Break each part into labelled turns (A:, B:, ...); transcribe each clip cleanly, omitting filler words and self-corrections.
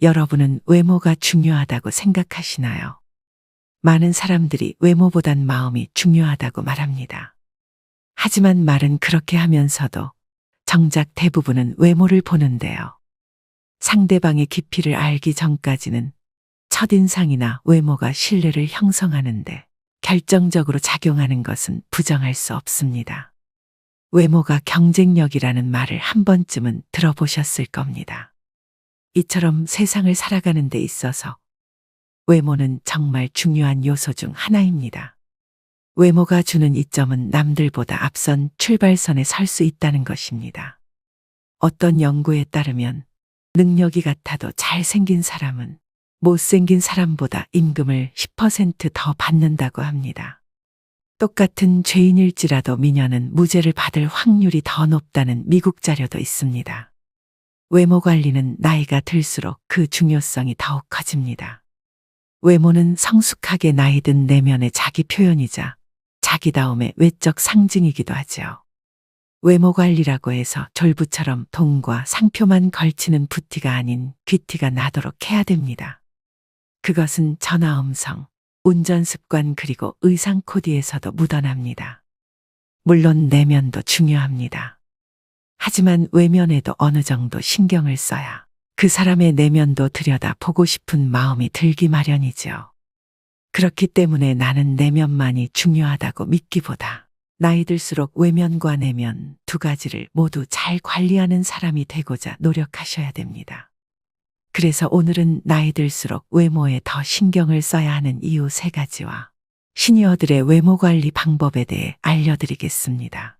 A: 여러분은 외모가 중요하다고 생각하시나요? 많은 사람들이 외모보단 마음이 중요하다고 말합니다. 하지만 말은 그렇게 하면서도 정작 대부분은 외모를 보는데요. 상대방의 깊이를 알기 전까지는 첫인상이나 외모가 신뢰를 형성하는데 결정적으로 작용하는 것은 부정할 수 없습니다. 외모가 경쟁력이라는 말을 한 번쯤은 들어보셨을 겁니다. 이처럼 세상을 살아가는 데 있어서 외모는 정말 중요한 요소 중 하나입니다. 외모가 주는 이점은 남들보다 앞선 출발선에 설 수 있다는 것입니다. 어떤 연구에 따르면 능력이 같아도 잘생긴 사람은 못생긴 사람보다 임금을 10% 더 받는다고 합니다. 똑같은 죄인일지라도 미녀는 무죄를 받을 확률이 더 높다는 미국 자료도 있습니다. 외모 관리는 나이가 들수록 그 중요성이 더욱 커집니다. 외모는 성숙하게 나이 든 내면의 자기 표현이자 자기다움의 외적 상징이기도 하죠. 외모 관리라고 해서 졸부처럼 돈과 상표만 걸치는 부티가 아닌 귀티가 나도록 해야 됩니다. 그것은 전화음성, 운전 습관 그리고 의상 코디에서도 묻어납니다. 물론 내면도 중요합니다. 하지만 외면에도 어느 정도 신경을 써야 그 사람의 내면도 들여다 보고 싶은 마음이 들기 마련이죠. 그렇기 때문에 나는 내면만이 중요하다고 믿기보다 나이 들수록 외면과 내면 두 가지를 모두 잘 관리하는 사람이 되고자 노력하셔야 됩니다. 그래서 오늘은 나이 들수록 외모에 더 신경을 써야 하는 이유 3가지와 시니어들의 외모 관리 방법에 대해 알려드리겠습니다.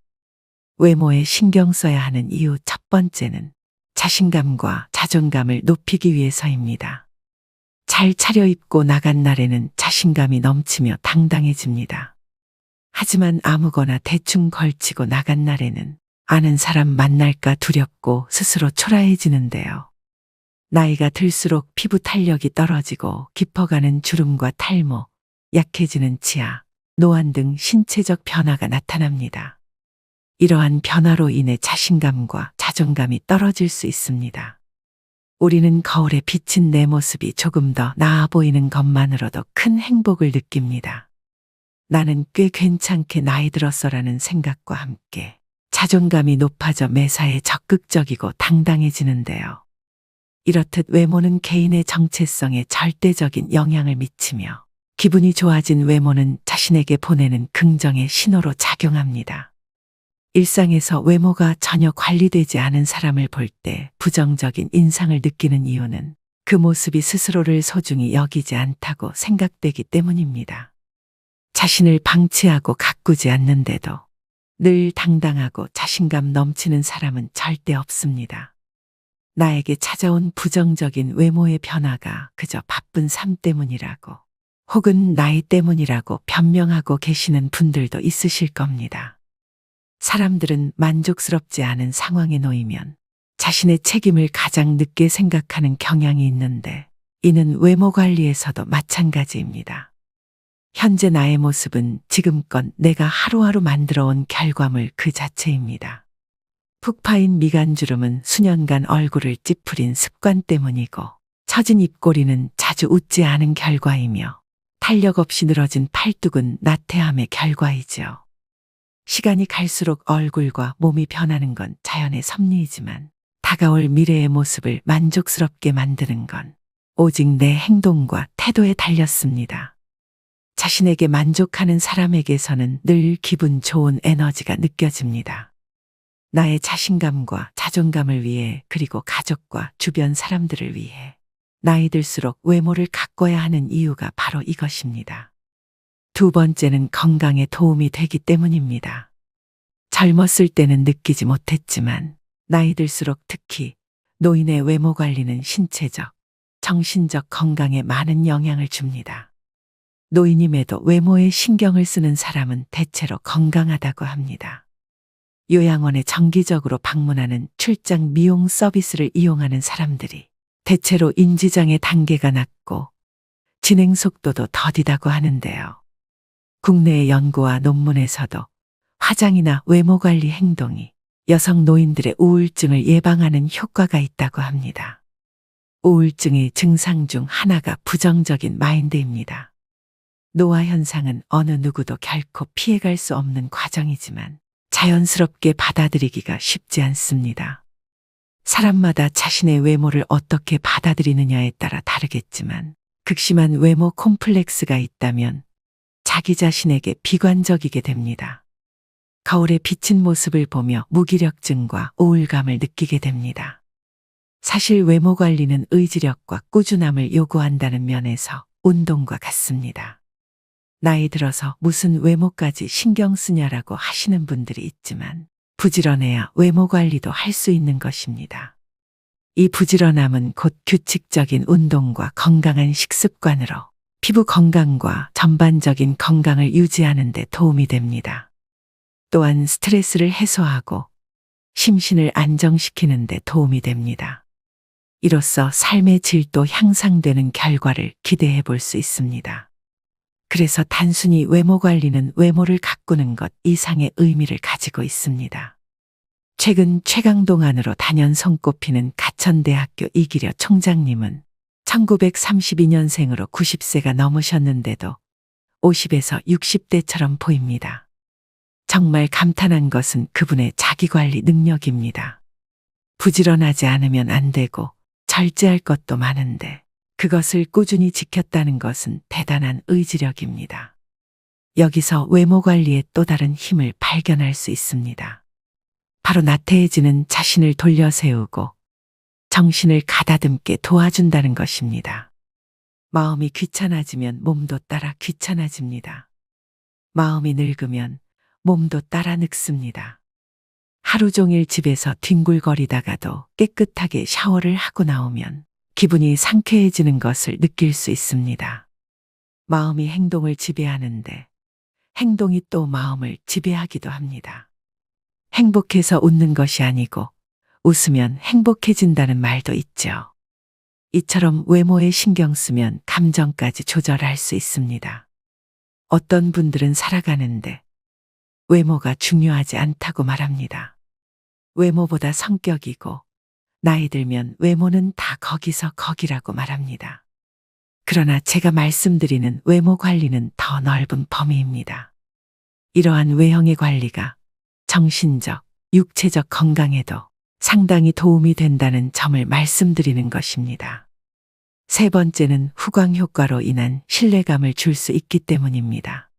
A: 외모에 신경 써야 하는 이유 첫 번째는 자신감과 자존감을 높이기 위해서입니다. 잘 차려입고 나간 날에는 자신감이 넘치며 당당해집니다. 하지만 아무거나 대충 걸치고 나간 날에는 아는 사람 만날까 두렵고 스스로 초라해지는데요. 나이가 들수록 피부 탄력이 떨어지고 깊어가는 주름과 탈모, 약해지는 치아, 노안 등 신체적 변화가 나타납니다. 이러한 변화로 인해 자신감과 자존감이 떨어질 수 있습니다. 우리는 거울에 비친 내 모습이 조금 더 나아 보이는 것만으로도 큰 행복을 느낍니다. 나는 꽤 괜찮게 나이 들었어라는 생각과 함께 자존감이 높아져 매사에 적극적이고 당당해지는데요. 이렇듯 외모는 개인의 정체성에 절대적인 영향을 미치며 기분이 좋아진 외모는 자신에게 보내는 긍정의 신호로 작용합니다. 일상에서 외모가 전혀 관리되지 않은 사람을 볼 때 부정적인 인상을 느끼는 이유는 그 모습이 스스로를 소중히 여기지 않다고 생각되기 때문입니다. 자신을 방치하고 가꾸지 않는데도 늘 당당하고 자신감 넘치는 사람은 절대 없습니다. 나에게 찾아온 부정적인 외모의 변화가 그저 바쁜 삶 때문이라고 혹은 나이 때문이라고 변명하고 계시는 분들도 있으실 겁니다. 사람들은 만족스럽지 않은 상황에 놓이면 자신의 책임을 가장 늦게 생각하는 경향이 있는데 이는 외모 관리에서도 마찬가지입니다. 현재 나의 모습은 지금껏 내가 하루하루 만들어온 결과물 그 자체입니다. 푹 파인 미간주름은 수년간 얼굴을 찌푸린 습관 때문이고 처진 입꼬리는 자주 웃지 않은 결과이며 탄력 없이 늘어진 팔뚝은 나태함의 결과이죠. 시간이 갈수록 얼굴과 몸이 변하는 건 자연의 섭리이지만 다가올 미래의 모습을 만족스럽게 만드는 건 오직 내 행동과 태도에 달렸습니다. 자신에게 만족하는 사람에게서는 늘 기분 좋은 에너지가 느껴집니다. 나의 자신감과 자존감을 위해 그리고 가족과 주변 사람들을 위해 나이 들수록 외모를 가꿔야 하는 이유가 바로 이것입니다. 두 번째는 건강에 도움이 되기 때문입니다. 젊었을 때는 느끼지 못했지만 나이 들수록 특히 노인의 외모 관리는 신체적, 정신적 건강에 많은 영향을 줍니다. 노인임에도 외모에 신경을 쓰는 사람은 대체로 건강하다고 합니다. 요양원에 정기적으로 방문하는 출장 미용 서비스를 이용하는 사람들이 대체로 인지장애 단계가 낮고 진행 속도도 더디다고 하는데요. 국내의 연구와 논문에서도 화장이나 외모 관리 행동이 여성 노인들의 우울증을 예방하는 효과가 있다고 합니다. 우울증의 증상 중 하나가 부정적인 마인드입니다. 노화 현상은 어느 누구도 결코 피해갈 수 없는 과정이지만 자연스럽게 받아들이기가 쉽지 않습니다. 사람마다 자신의 외모를 어떻게 받아들이느냐에 따라 다르겠지만 극심한 외모 콤플렉스가 있다면 자기 자신에게 비관적이게 됩니다. 거울에 비친 모습을 보며 무기력증과 우울감을 느끼게 됩니다. 사실 외모 관리는 의지력과 꾸준함을 요구한다는 면에서 운동과 같습니다. 나이 들어서 무슨 외모까지 신경 쓰냐라고 하시는 분들이 있지만 부지런해야 외모 관리도 할 수 있는 것입니다. 이 부지런함은 곧 규칙적인 운동과 건강한 식습관으로 피부 건강과 전반적인 건강을 유지하는 데 도움이 됩니다. 또한 스트레스를 해소하고 심신을 안정시키는 데 도움이 됩니다. 이로써 삶의 질도 향상되는 결과를 기대해 볼 수 있습니다. 그래서 단순히 외모 관리는 외모를 가꾸는 것 이상의 의미를 가지고 있습니다. 최근 최강동 안으로 단연 손꼽히는 가천대학교 이기려 총장님은 1932년생으로 90세가 넘으셨는데도 50에서 60대처럼 보입니다. 정말 감탄한 것은 그분의 자기관리 능력입니다. 부지런하지 않으면 안 되고 절제할 것도 많은데 그것을 꾸준히 지켰다는 것은 대단한 의지력입니다. 여기서 외모 관리의 또 다른 힘을 발견할 수 있습니다. 바로 나태해지는 자신을 돌려세우고 정신을 가다듬게 도와준다는 것입니다. 마음이 귀찮아지면 몸도 따라 귀찮아집니다. 마음이 늙으면 몸도 따라 늙습니다. 하루 종일 집에서 뒹굴거리다가도 깨끗하게 샤워를 하고 나오면 기분이 상쾌해지는 것을 느낄 수 있습니다. 마음이 행동을 지배하는데 행동이 또 마음을 지배하기도 합니다. 행복해서 웃는 것이 아니고 웃으면 행복해진다는 말도 있죠. 이처럼 외모에 신경 쓰면 감정까지 조절할 수 있습니다. 어떤 분들은 살아가는데 외모가 중요하지 않다고 말합니다. 외모보다 성격이고 나이 들면 외모는 다 거기서 거기라고 말합니다. 그러나 제가 말씀드리는 외모 관리는 더 넓은 범위입니다. 이러한 외형의 관리가 정신적, 육체적 건강에도 상당히 도움이 된다는 점을 말씀드리는 것입니다. 세 번째는 후광 효과로 인한 신뢰감을 줄 수 있기 때문입니다.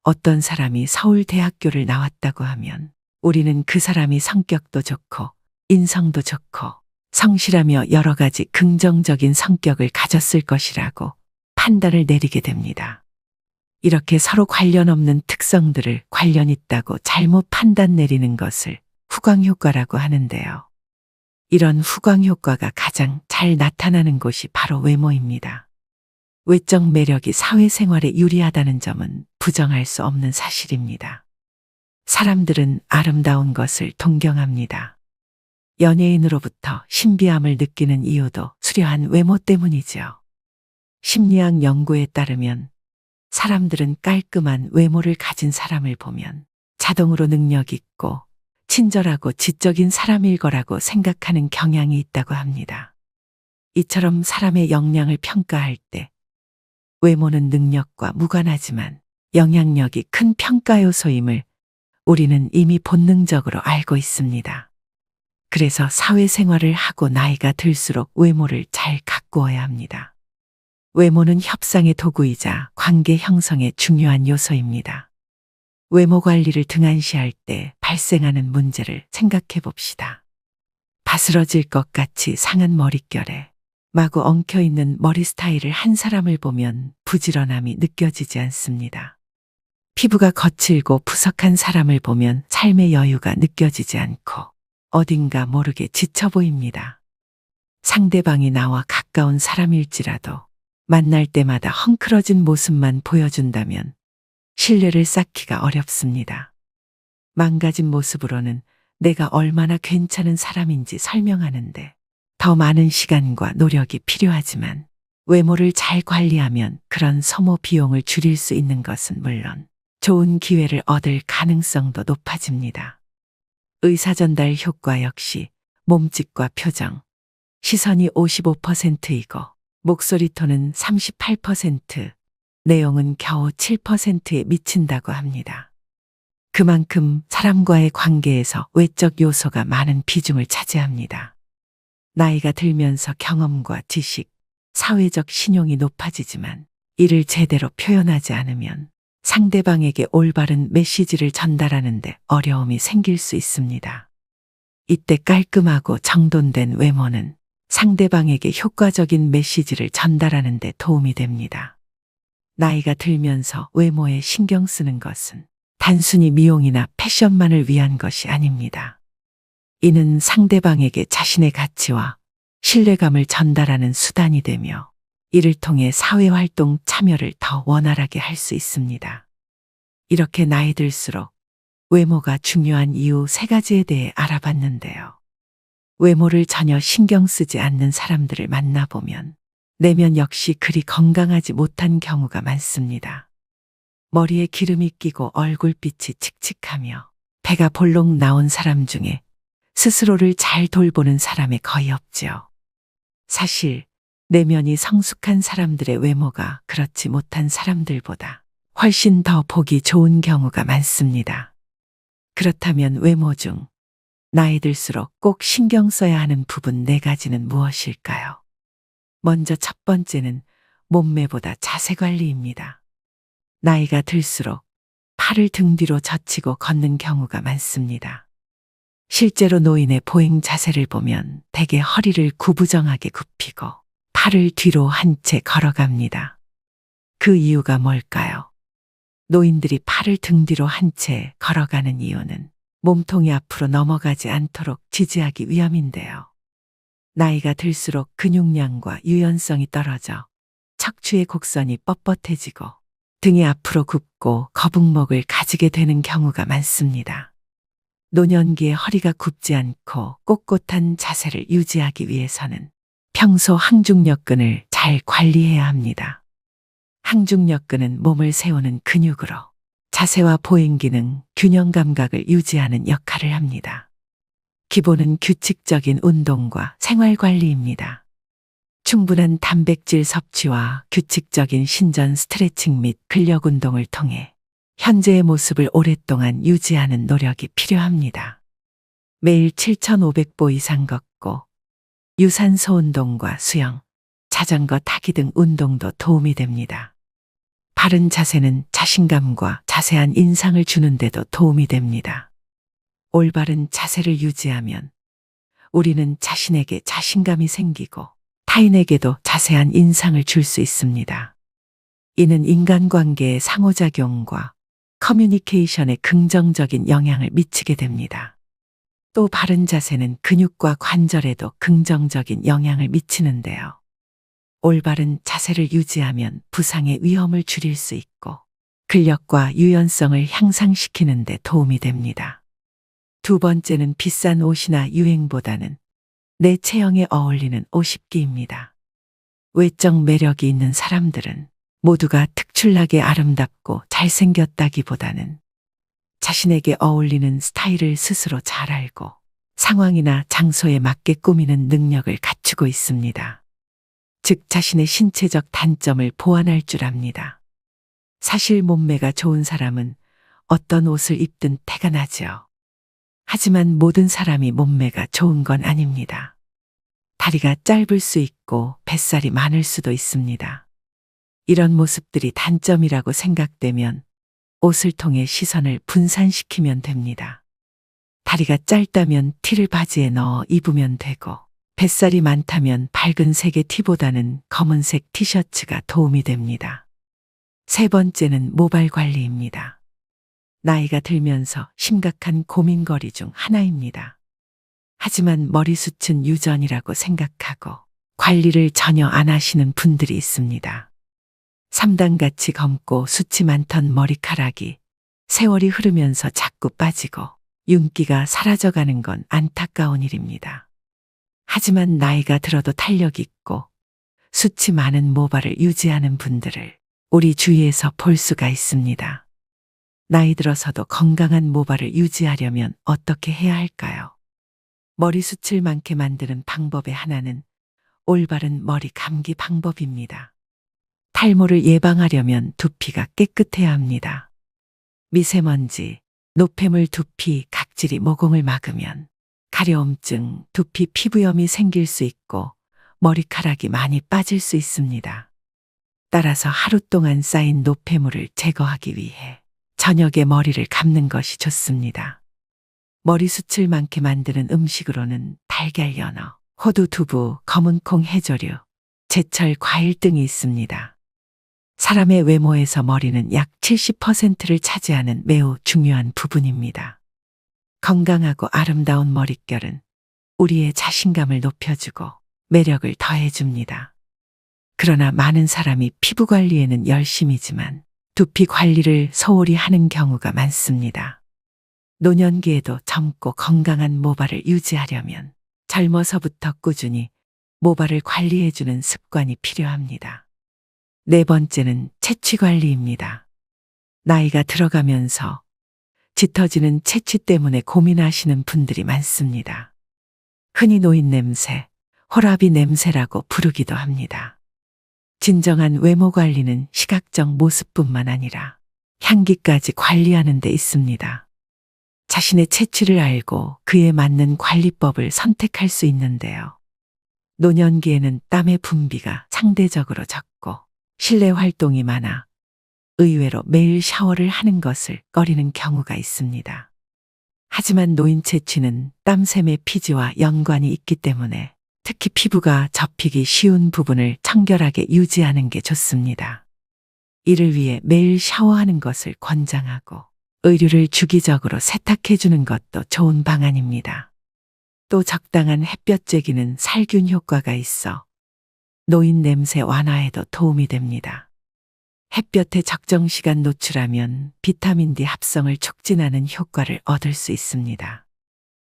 A: 어떤 사람이 서울대학교를 나왔다고 하면 우리는 그 사람이 성격도 좋고 인성도 좋고 성실하며 여러 가지 긍정적인 성격을 가졌을 것이라고 판단을 내리게 됩니다. 이렇게 서로 관련 없는 특성들을 관련 있다고 잘못 판단 내리는 것을 후광 효과라고 하는데요. 이런 후광 효과가 가장 잘 나타나는 곳이 바로 외모입니다. 외적 매력이 사회생활에 유리하다는 점은 부정할 수 없는 사실입니다. 사람들은 아름다운 것을 동경합니다. 연예인으로부터 신비함을 느끼는 이유도 수려한 외모 때문이죠. 심리학 연구에 따르면 사람들은 깔끔한 외모를 가진 사람을 보면 자동으로 능력 있고 친절하고 지적인 사람일 거라고 생각하는 경향이 있다고 합니다. 이처럼 사람의 역량을 평가할 때 외모는 능력과 무관하지만 영향력이 큰 평가 요소임을 우리는 이미 본능적으로 알고 있습니다. 그래서 사회생활을 하고 나이가 들수록 외모를 잘 가꾸어야 합니다. 외모는 협상의 도구이자 관계 형성의 중요한 요소입니다. 외모 관리를 등한시할 때 발생하는 문제를 생각해 봅시다. 바스러질 것 같이 상한 머릿결에 마구 엉켜있는 머리 스타일을 한 사람을 보면 부지런함이 느껴지지 않습니다. 피부가 거칠고 푸석한 사람을 보면 삶의 여유가 느껴지지 않고 어딘가 모르게 지쳐 보입니다. 상대방이 나와 가까운 사람일지라도 만날 때마다 헝클어진 모습만 보여준다면 신뢰를 쌓기가 어렵습니다. 망가진 모습으로는 내가 얼마나 괜찮은 사람인지 설명하는데 더 많은 시간과 노력이 필요하지만 외모를 잘 관리하면 그런 소모 비용을 줄일 수 있는 것은 물론 좋은 기회를 얻을 가능성도 높아집니다. 의사전달 효과 역시 몸짓과 표정, 시선이 55%이고 목소리 톤은 38%, 내용은 겨우 7%에 미친다고 합니다. 그만큼 사람과의 관계에서 외적 요소가 많은 비중을 차지합니다. 나이가 들면서 경험과 지식, 사회적 신용이 높아지지만 이를 제대로 표현하지 않으면 상대방에게 올바른 메시지를 전달하는데 어려움이 생길 수 있습니다. 이때 깔끔하고 정돈된 외모는 상대방에게 효과적인 메시지를 전달하는 데 도움이 됩니다. 나이가 들면서 외모에 신경 쓰는 것은 단순히 미용이나 패션만을 위한 것이 아닙니다. 이는 상대방에게 자신의 가치와 신뢰감을 전달하는 수단이 되며 이를 통해 사회활동 참여를 더 원활하게 할 수 있습니다. 이렇게 나이 들수록 외모가 중요한 이유 3가지에 대해 알아봤는데요. 외모를 전혀 신경 쓰지 않는 사람들을 만나보면 내면 역시 그리 건강하지 못한 경우가 많습니다. 머리에 기름이 끼고 얼굴빛이 칙칙하며 배가 볼록 나온 사람 중에 스스로를 잘 돌보는 사람이 거의 없지요. 사실 내면이 성숙한 사람들의 외모가 그렇지 못한 사람들보다 훨씬 더 보기 좋은 경우가 많습니다. 그렇다면 외모 중 나이 들수록 꼭 신경 써야 하는 부분 4가지는 무엇일까요? 먼저 첫 번째는 몸매보다 자세 관리입니다. 나이가 들수록 팔을 등 뒤로 젖히고 걷는 경우가 많습니다. 실제로 노인의 보행 자세를 보면 대개 허리를 구부정하게 굽히고 팔을 뒤로 한 채 걸어갑니다. 그 이유가 뭘까요? 노인들이 팔을 등 뒤로 한 채 걸어가는 이유는 몸통이 앞으로 넘어가지 않도록 지지하기 위함인데요. 나이가 들수록 근육량과 유연성이 떨어져 척추의 곡선이 뻣뻣해지고 등이 앞으로 굽고 거북목을 가지게 되는 경우가 많습니다. 노년기에 허리가 굽지 않고 꼿꼿한 자세를 유지하기 위해서는 평소 항중력근을 잘 관리해야 합니다. 항중력근은 몸을 세우는 근육으로 자세와 보행 기능, 균형 감각을 유지하는 역할을 합니다. 기본은 규칙적인 운동과 생활 관리입니다. 충분한 단백질 섭취와 규칙적인 신전 스트레칭 및 근력 운동을 통해 현재의 모습을 오랫동안 유지하는 노력이 필요합니다. 매일 7,500보 이상 걷고 유산소 운동과 수영, 자전거 타기 등 운동도 도움이 됩니다. 바른 자세는 자신감과 자세한 인상을 주는 데도 도움이 됩니다. 올바른 자세를 유지하면 우리는 자신에게 자신감이 생기고 타인에게도 자세한 인상을 줄 수 있습니다. 이는 인간관계의 상호작용과 커뮤니케이션에 긍정적인 영향을 미치게 됩니다. 또 바른 자세는 근육과 관절에도 긍정적인 영향을 미치는데요. 올바른 자세를 유지하면 부상의 위험을 줄일 수 있고 근력과 유연성을 향상시키는 데 도움이 됩니다. 두 번째는 비싼 옷이나 유행보다는 내 체형에 어울리는 옷 입기입니다. 외적 매력이 있는 사람들은 모두가 특출나게 아름답고 잘생겼다기보다는 자신에게 어울리는 스타일을 스스로 잘 알고 상황이나 장소에 맞게 꾸미는 능력을 갖추고 있습니다. 즉 자신의 신체적 단점을 보완할 줄 압니다. 사실 몸매가 좋은 사람은 어떤 옷을 입든 태가 나죠. 하지만 모든 사람이 몸매가 좋은 건 아닙니다. 다리가 짧을 수 있고 뱃살이 많을 수도 있습니다. 이런 모습들이 단점이라고 생각되면 옷을 통해 시선을 분산시키면 됩니다. 다리가 짧다면 티를 바지에 넣어 입으면 되고 뱃살이 많다면 밝은 색의 티보다는 검은색 티셔츠가 도움이 됩니다. 세 번째는 모발 관리입니다. 나이가 들면서 심각한 고민거리 중 하나입니다. 하지만 머리숱은 유전이라고 생각하고 관리를 전혀 안 하시는 분들이 있습니다. 삼단같이 검고 숱이 많던 머리카락이 세월이 흐르면서 자꾸 빠지고 윤기가 사라져가는 건 안타까운 일입니다. 하지만 나이가 들어도 탄력 있고 숱이 많은 모발을 유지하는 분들을 우리 주위에서 볼 수가 있습니다. 나이 들어서도 건강한 모발을 유지하려면 어떻게 해야 할까요? 머리숱을 많게 만드는 방법의 하나는 올바른 머리 감기 방법입니다. 탈모를 예방하려면 두피가 깨끗해야 합니다. 미세먼지, 노폐물 두피, 각질이 모공을 막으면 가려움증, 두피 피부염이 생길 수 있고 머리카락이 많이 빠질 수 있습니다. 따라서 하루 동안 쌓인 노폐물을 제거하기 위해 저녁에 머리를 감는 것이 좋습니다. 머리숱을 많게 만드는 음식으로는 달걀, 연어, 호두, 두부, 검은콩, 해조류, 제철 과일 등이 있습니다. 사람의 외모에서 머리는 약 70%를 차지하는 매우 중요한 부분입니다. 건강하고 아름다운 머릿결은 우리의 자신감을 높여주고 매력을 더해줍니다. 그러나 많은 사람이 피부 관리에는 열심이지만 두피 관리를 소홀히 하는 경우가 많습니다. 노년기에도 젊고 건강한 모발을 유지하려면 젊어서부터 꾸준히 모발을 관리해주는 습관이 필요합니다. 네 번째는 채취 관리입니다. 나이가 들어가면서 짙어지는 채취 때문에 고민하시는 분들이 많습니다. 흔히 노인 냄새, 호라비 냄새라고 부르기도 합니다. 진정한 외모 관리는 시각적 모습뿐만 아니라 향기까지 관리하는 데 있습니다. 자신의 체취를 알고 그에 맞는 관리법을 선택할 수 있는데요. 노년기에는 땀의 분비가 상대적으로 적고 실내 활동이 많아 의외로 매일 샤워를 하는 것을 꺼리는 경우가 있습니다. 하지만 노인 채취는 땀샘의 피지와 연관이 있기 때문에 특히 피부가 접히기 쉬운 부분을 청결하게 유지하는 게 좋습니다. 이를 위해 매일 샤워하는 것을 권장하고 의류를 주기적으로 세탁해주는 것도 좋은 방안입니다. 또 적당한 햇볕 쬐기는 살균 효과가 있어 노인 냄새 완화에도 도움이 됩니다. 햇볕에 적정 시간 노출하면 비타민 D 합성을 촉진하는 효과를 얻을 수 있습니다.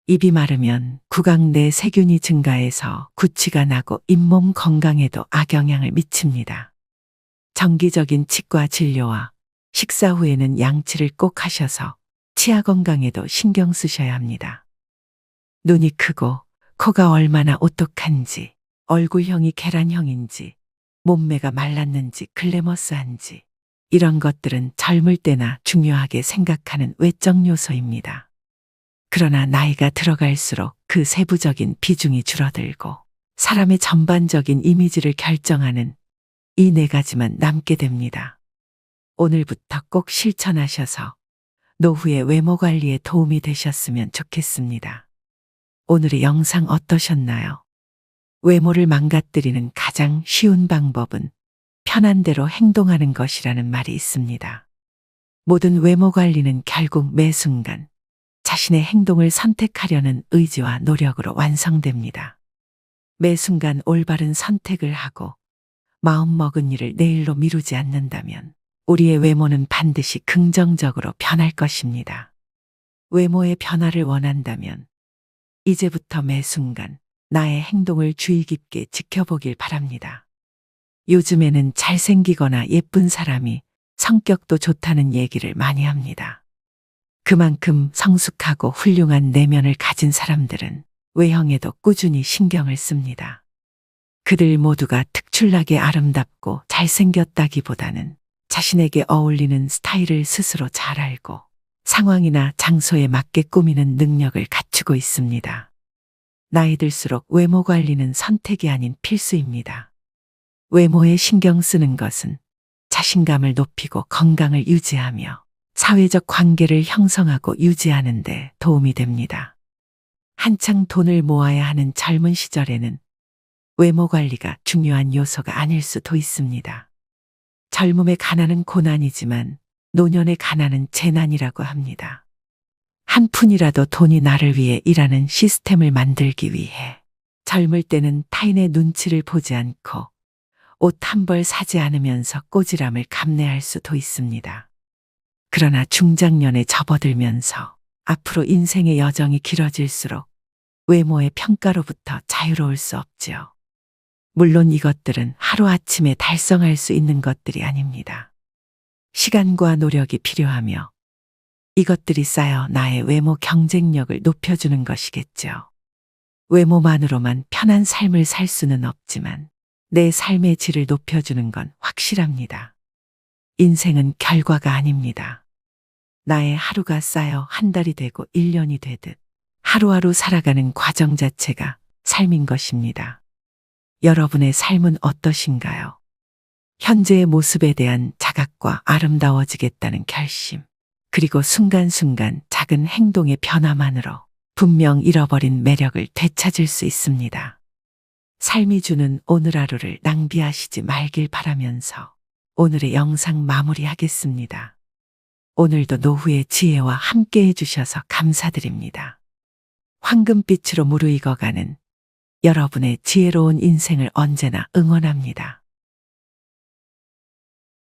A: 입이 마르면 구강 내 세균이 증가해서 구취가 나고 잇몸 건강에도 악영향을 미칩니다. 정기적인 치과 진료와 식사 후에는 양치를 꼭 하셔서 치아 건강에도 신경 쓰셔야 합니다. 눈이 크고 코가 얼마나 오똑한지, 얼굴형이 계란형인지, 몸매가 말랐는지 글래머스한지 이런 것들은 젊을 때나 중요하게 생각하는 외적 요소입니다. 그러나 나이가 들어갈수록 그 세부적인 비중이 줄어들고 사람의 전반적인 이미지를 결정하는 이 네 가지만 남게 됩니다. 오늘부터 꼭 실천하셔서 노후의 외모 관리에 도움이 되셨으면 좋겠습니다. 오늘의 영상 어떠셨나요? 외모를 망가뜨리는 가장 쉬운 방법은 편한 대로 행동하는 것이라는 말이 있습니다. 모든 외모 관리는 결국 매 순간 자신의 행동을 선택하려는 의지와 노력으로 완성됩니다. 매 순간 올바른 선택을 하고 마음먹은 일을 내일로 미루지 않는다면 우리의 외모는 반드시 긍정적으로 변할 것입니다. 외모의 변화를 원한다면 이제부터 매 순간 나의 행동을 주의 깊게 지켜보길 바랍니다. 요즘에는 잘생기거나 예쁜 사람이 성격도 좋다는 얘기를 많이 합니다. 그만큼 성숙하고 훌륭한 내면을 가진 사람들은 외형에도 꾸준히 신경을 씁니다. 그들 모두가 특출나게 아름답고 잘생겼다기보다는 자신에게 어울리는 스타일을 스스로 잘 알고 상황이나 장소에 맞게 꾸미는 능력을 갖추고 있습니다. 나이 들수록 외모 관리는 선택이 아닌 필수입니다. 외모에 신경 쓰는 것은 자신감을 높이고 건강을 유지하며 사회적 관계를 형성하고 유지하는 데 도움이 됩니다. 한창 돈을 모아야 하는 젊은 시절에는 외모 관리가 중요한 요소가 아닐 수도 있습니다. 젊음의 가난은 고난이지만 노년의 가난은 재난이라고 합니다. 한 푼이라도 돈이 나를 위해 일하는 시스템을 만들기 위해 젊을 때는 타인의 눈치를 보지 않고 옷 한 벌 사지 않으면서 꼬지람을 감내할 수도 있습니다. 그러나 중장년에 접어들면서 앞으로 인생의 여정이 길어질수록 외모의 평가로부터 자유로울 수 없지요. 물론 이것들은 하루아침에 달성할 수 있는 것들이 아닙니다. 시간과 노력이 필요하며 이것들이 쌓여 나의 외모 경쟁력을 높여주는 것이겠죠. 외모만으로만 편한 삶을 살 수는 없지만 내 삶의 질을 높여주는 건 확실합니다. 인생은 결과가 아닙니다. 나의 하루가 쌓여 한 달이 되고 1년이 되듯 하루하루 살아가는 과정 자체가 삶인 것입니다. 여러분의 삶은 어떠신가요? 현재의 모습에 대한 자각과 아름다워지겠다는 결심, 그리고 순간순간 작은 행동의 변화만으로 분명 잃어버린 매력을 되찾을 수 있습니다. 삶이 주는 오늘 하루를 낭비하시지 말길 바라면서 오늘의 영상 마무리하겠습니다. 오늘도 노후의 지혜와 함께 해주셔서 감사드립니다. 황금빛으로 무르익어가는 여러분의 지혜로운 인생을 언제나 응원합니다.